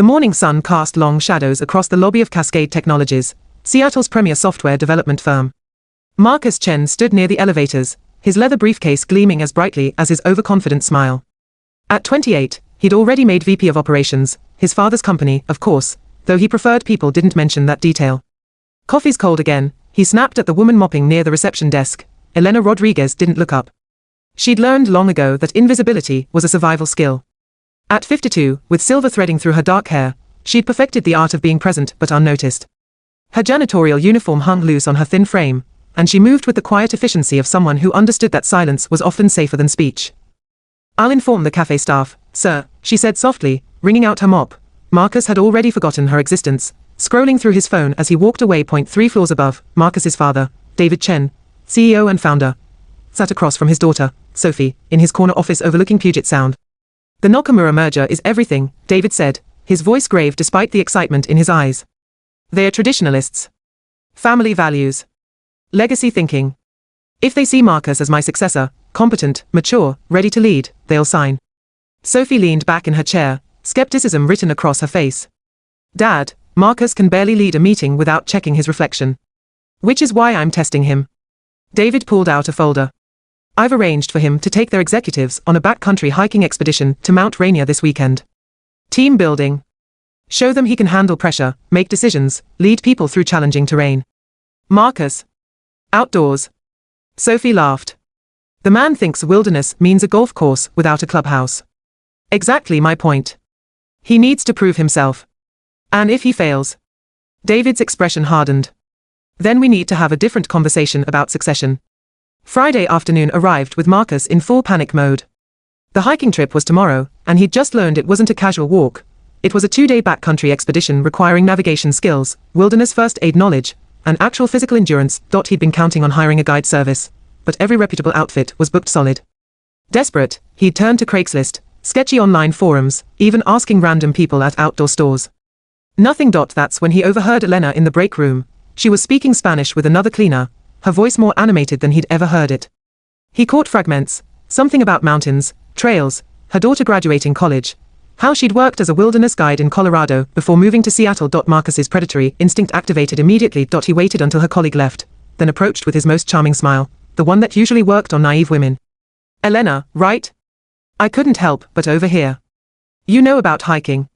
The morning sun cast long shadows across the lobby of Cascade Technologies, Seattle's premier software development firm. Marcus Chen stood near the elevators, his leather briefcase gleaming as brightly as his overconfident smile. At 28, he'd already made VP of Operations, his father's company, of course, though he preferred people didn't mention that detail. "Coffee's cold again," he snapped at the woman mopping near the reception desk. Elena Rodriguez didn't look up. She'd learned long ago that invisibility was a survival skill. At 52, with silver threading through her dark hair, she'd perfected the art of being present but unnoticed. Her janitorial uniform hung loose on her thin frame, and she moved with the quiet efficiency of someone who understood that silence was often safer than speech. "I'll inform the cafe staff, sir," she said softly, wringing out her mop. Marcus had already forgotten her existence, scrolling through his phone as he walked away. 3 floors above, Marcus's father, David Chen, CEO and founder, sat across from his daughter, Sophie, in his corner office overlooking Puget Sound. "The Nakamura merger is everything," David said, his voice grave despite the excitement in his eyes. "They are traditionalists. Family values. Legacy thinking. If they see Marcus as my successor, competent, mature, ready to lead, they'll sign." Sophie leaned back in her chair, skepticism written across her face. "Dad, Marcus can barely lead a meeting without checking his reflection. Which is why I'm testing him." David pulled out a folder. "I've arranged for him to take their executives on a backcountry hiking expedition to Mount Rainier this weekend. Team building. Show them he can handle pressure, make decisions, lead people through challenging terrain." "Marcus. Outdoors." Sophie laughed. "The man thinks wilderness means a golf course without a clubhouse." "Exactly my point. He needs to prove himself. And if he fails..." David's expression hardened. "Then we need to have a different conversation about succession." Friday afternoon arrived with Marcus in full panic mode. The hiking trip was tomorrow, and he'd just learned it wasn't a casual walk. It was a 2-day backcountry expedition requiring navigation skills, wilderness first aid knowledge, and actual physical endurance. He'd been counting on hiring a guide service, but every reputable outfit was booked solid. Desperate, he'd turned to Craigslist, sketchy online forums, even asking random people at outdoor stores. Nothing. That's when he overheard Elena in the break room. She was speaking Spanish with another cleaner, her voice more animated than he'd ever heard it. He caught fragments, something about mountains, trails, her daughter graduating college, how she'd worked as a wilderness guide in Colorado before moving to Seattle. Marcus's predatory instinct activated immediately. He waited until her colleague left, then approached with his most charming smile, the one that usually worked on naive women. "Elena, right? I couldn't help but overhear. You know about hiking."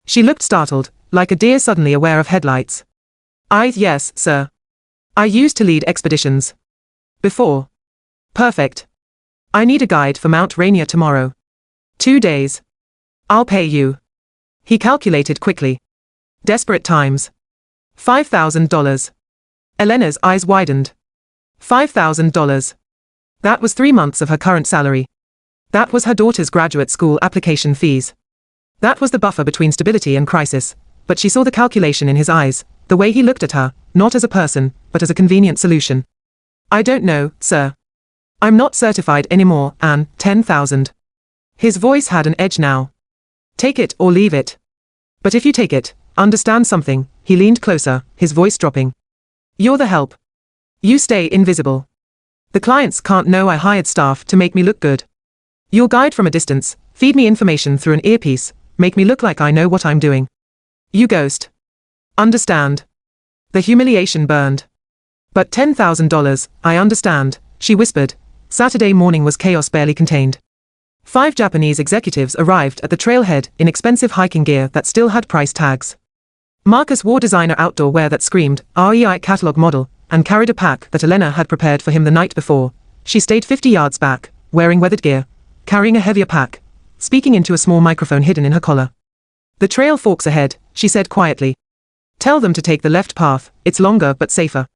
She looked startled, like a deer suddenly aware of headlights. Yes, sir. I used to lead expeditions. Before." "Perfect. I need a guide for Mount Rainier tomorrow. 2 days. I'll pay you." He calculated quickly. Desperate times. $5,000. Elena's eyes widened. $5,000. That was 3 months of her current salary. That was her daughter's graduate school application fees. That was the buffer between stability and crisis, but she saw the calculation in his eyes, the way he looked at her, not as a person, but as a convenient solution. "I don't know, sir. I'm not certified anymore, and 10,000. His voice had an edge now. "Take it or leave it. But if you take it, understand something." He leaned closer, his voice dropping. "You're the help. You stay invisible. The clients can't know I hired staff to make me look good. You'll guide from a distance, feed me information through an earpiece, make me look like I know what I'm doing. You ghost. Understand?" The humiliation burned. "But $10,000, I understand," she whispered. Saturday morning was chaos barely contained. 5 Japanese executives arrived at the trailhead in expensive hiking gear that still had price tags. Marcus wore designer outdoor wear that screamed REI catalog model, and carried a pack that Elena had prepared for him the night before. She stayed 50 yards back, wearing weathered gear, carrying a heavier pack, speaking into a small microphone hidden in her collar. "The trail forks ahead," she said quietly. "Tell them to take the left path, it's longer but safer."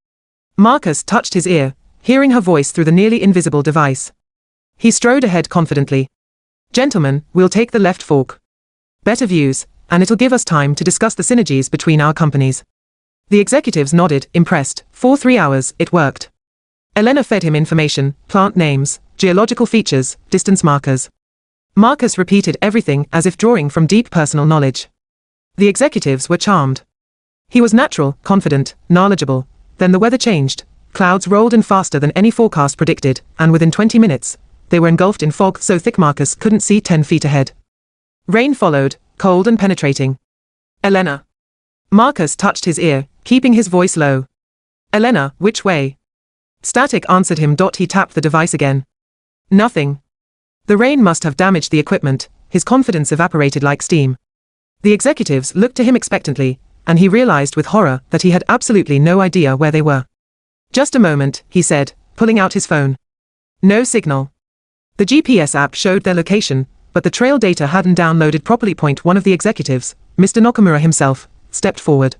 Marcus touched his ear, hearing her voice through the nearly invisible device. He strode ahead confidently. "Gentlemen, we'll take the left fork. Better views, and it'll give us time to discuss the synergies between our companies." The executives nodded, impressed. For 3 hours, it worked. Elena fed him information, plant names, geological features, distance markers. Marcus repeated everything as if drawing from deep personal knowledge. The executives were charmed. He was natural, confident, knowledgeable. Then the weather changed. Clouds rolled in faster than any forecast predicted, and within 20 minutes, they were engulfed in fog so thick Marcus couldn't see 10 feet ahead. Rain followed, cold and penetrating. Elena. Marcus touched his ear, keeping his voice low. Elena, which way? Static answered him. He tapped the device again. Nothing. The rain must have damaged the equipment. His confidence evaporated like steam. The executives looked to him expectantly, and he realized with horror that he had absolutely no idea where they were. Just a moment, he said, pulling out his phone. No signal. The GPS app showed their location, but the trail data hadn't downloaded properly. One of the executives, Mr. Nakamura himself, stepped forward.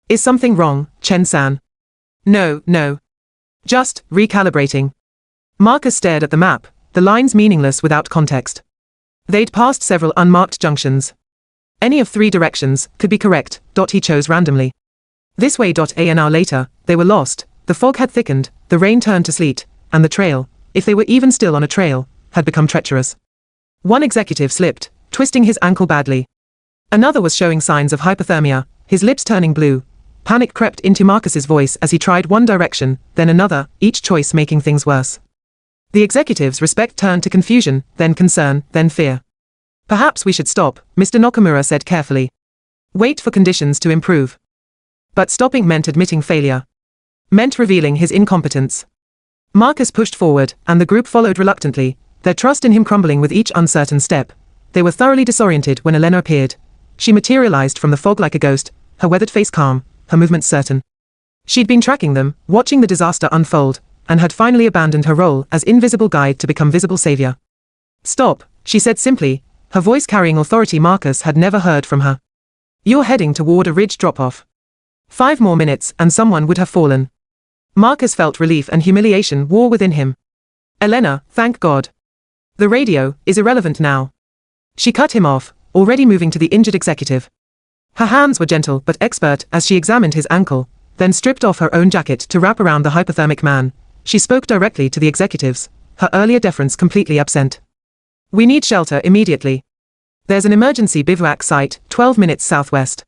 Is something wrong, Chen-san? No. Just recalibrating. Marcus stared at the map, the lines meaningless without context. They'd passed several unmarked junctions. Any of 3 directions could be correct. He chose randomly. This way. An hour later, they were lost. The fog had thickened, the rain turned to sleet, and the trail, if they were even still on a trail, had become treacherous. One executive slipped, twisting his ankle badly. Another was showing signs of hypothermia, his lips turning blue. Panic crept into Marcus's voice as he tried one direction, then another, each choice making things worse. The executive's respect turned to confusion, then concern, then fear. Perhaps we should stop, Mr. Nakamura said carefully. Wait for conditions to improve. But stopping meant admitting failure. Meant revealing his incompetence. Marcus pushed forward, and the group followed reluctantly, their trust in him crumbling with each uncertain step. They were thoroughly disoriented when Elena appeared. She materialized from the fog like a ghost, her weathered face calm, her movements certain. She'd been tracking them, watching the disaster unfold, and had finally abandoned her role as invisible guide to become visible savior. Stop, she said simply, her voice carrying authority Marcus had never heard from her. You're heading toward a ridge drop-off. 5 more minutes and someone would have fallen. Marcus felt relief and humiliation war within him. Elena, thank God. The radio is irrelevant now. She cut him off, already moving to the injured executive. Her hands were gentle but expert as she examined his ankle, then stripped off her own jacket to wrap around the hypothermic man. She spoke directly to the executives, her earlier deference completely absent. We need shelter immediately. There's an emergency bivouac site, 12 minutes southwest.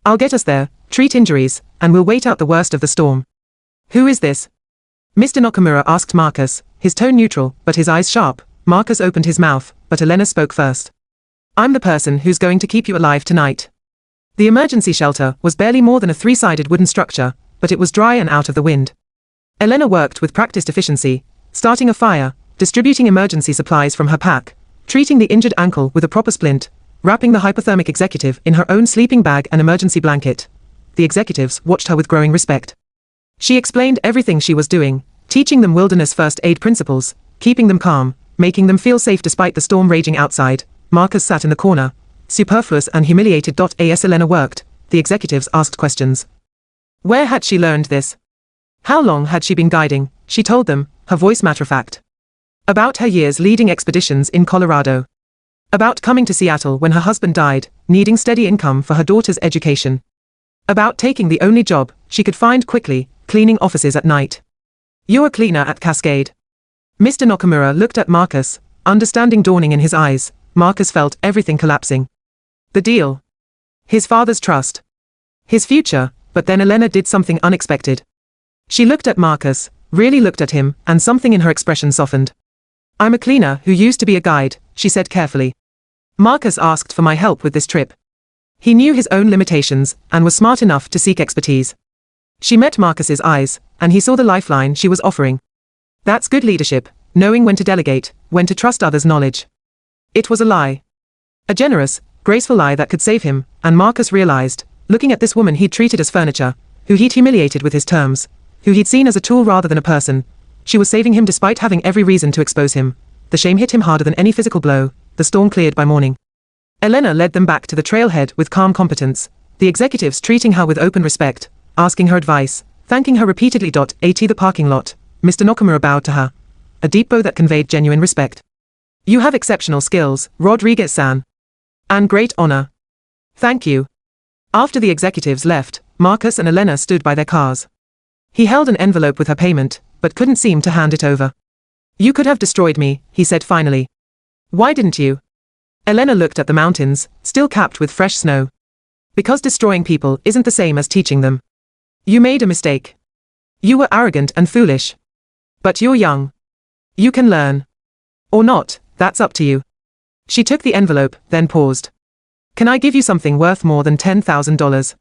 I'll get us there, treat injuries, and we'll wait out the worst of the storm. Who is this? Mr. Nakamura asked Marcus, his tone neutral, but his eyes sharp. Marcus opened his mouth, but Elena spoke first. I'm the person who's going to keep you alive tonight. The emergency shelter was barely more than a 3-sided wooden structure, but it was dry and out of the wind. Elena worked with practiced efficiency, starting a fire, distributing emergency supplies from her pack, treating the injured ankle with a proper splint, wrapping the hypothermic executive in her own sleeping bag and emergency blanket. The executives watched her with growing respect. She explained everything she was doing, teaching them wilderness first aid principles, keeping them calm, making them feel safe despite the storm raging outside. Marcus sat in the corner, superfluous and humiliated. As Elena worked, the executives asked questions. Where had she learned this? How long had she been guiding? She told them, her voice matter-of-fact. About her years leading expeditions in Colorado. About coming to Seattle when her husband died, needing steady income for her daughter's education. About taking the only job she could find quickly, cleaning offices at night. You're a cleaner at Cascade. Mr. Nakamura looked at Marcus, understanding dawning in his eyes. Marcus felt everything collapsing. The deal. His father's trust. His future, but then Elena did something unexpected. She looked at Marcus, really looked at him, and something in her expression softened. I'm a cleaner who used to be a guide, she said carefully. Marcus asked for my help with this trip. He knew his own limitations, and was smart enough to seek expertise. She met Marcus's eyes, and he saw the lifeline she was offering. That's good leadership, knowing when to delegate, when to trust others' knowledge. It was a lie. A generous, graceful lie that could save him, and Marcus realized, looking at this woman he'd treated as furniture, who he'd humiliated with his terms, who he'd seen as a tool rather than a person, she was saving him despite having every reason to expose him. The shame hit him harder than any physical blow. The storm cleared by morning. Elena led them back to the trailhead with calm competence, the executives treating her with open respect, asking her advice, thanking her repeatedly. At the parking lot, Mr. Nakamura bowed to her. A deep bow that conveyed genuine respect. You have exceptional skills, Rodriguez-san. And great honor. Thank you. After the executives left, Marcus and Elena stood by their cars. He held an envelope with her payment, but couldn't seem to hand it over. You could have destroyed me, he said finally. Why didn't you? Elena looked at the mountains, still capped with fresh snow. Because destroying people isn't the same as teaching them. You made a mistake. You were arrogant and foolish. But you're young. You can learn. Or not, that's up to you. She took the envelope, then paused. Can I give you something worth more than $10,000?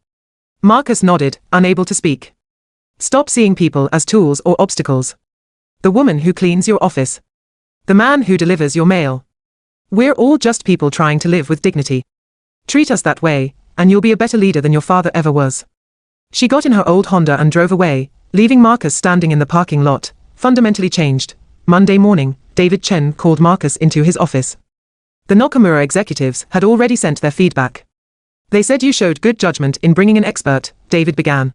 Marcus nodded, unable to speak. Stop seeing people as tools or obstacles. The woman who cleans your office. The man who delivers your mail. We're all just people trying to live with dignity. Treat us that way, and you'll be a better leader than your father ever was. She got in her old Honda and drove away, leaving Marcus standing in the parking lot, fundamentally changed. Monday morning, David Chen called Marcus into his office. The Nakamura executives had already sent their feedback. They said you showed good judgment in bringing an expert, David began.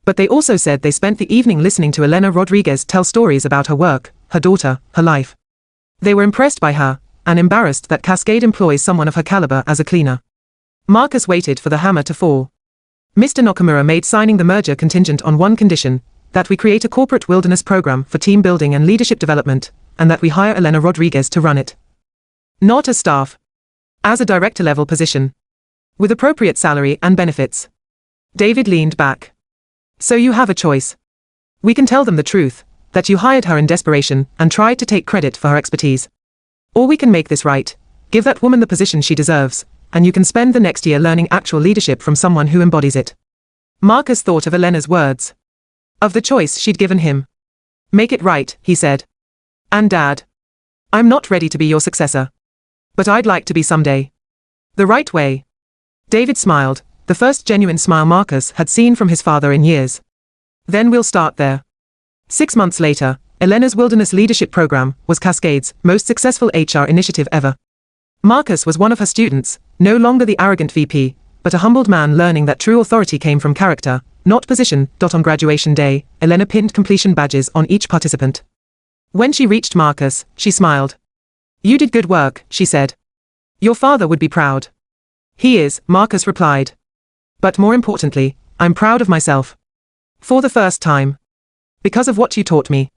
But they also said they spent the evening listening to Elena Rodriguez tell stories about her work, her daughter, her life. They were impressed by her, and embarrassed that Cascade employs someone of her caliber as a cleaner. Marcus waited for the hammer to fall. Mr. Nakamura made signing the merger contingent on one condition, that we create a corporate wilderness program for team building and leadership development, and that we hire Elena Rodriguez to run it. Not as staff. As a director-level position. With appropriate salary and benefits. David leaned back. So you have a choice. We can tell them the truth, that you hired her in desperation and tried to take credit for her expertise. Or we can make this right, give that woman the position she deserves, and you can spend the next year learning actual leadership from someone who embodies it. Marcus thought of Elena's words. Of the choice she'd given him. Make it right, he said. And Dad. I'm not ready to be your successor. But I'd like to be someday. The right way. David smiled, the first genuine smile Marcus had seen from his father in years. Then we'll start there. 6 months later, Elena's Wilderness Leadership Program was Cascade's most successful HR initiative ever. Marcus was one of her students, no longer the arrogant VP, but a humbled man learning that true authority came from character, not position. On graduation day, Elena pinned completion badges on each participant. When she reached Marcus, she smiled. You did good work, she said. Your father would be proud. He is, Marcus replied. But more importantly, I'm proud of myself. For the first time. Because of what you taught me.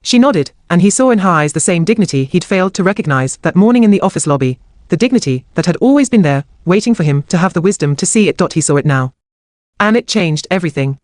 She nodded, and he saw in her eyes the same dignity he'd failed to recognize that morning in the office lobby, the dignity that had always been there, waiting for him to have the wisdom to see it. He saw it now. And it changed everything.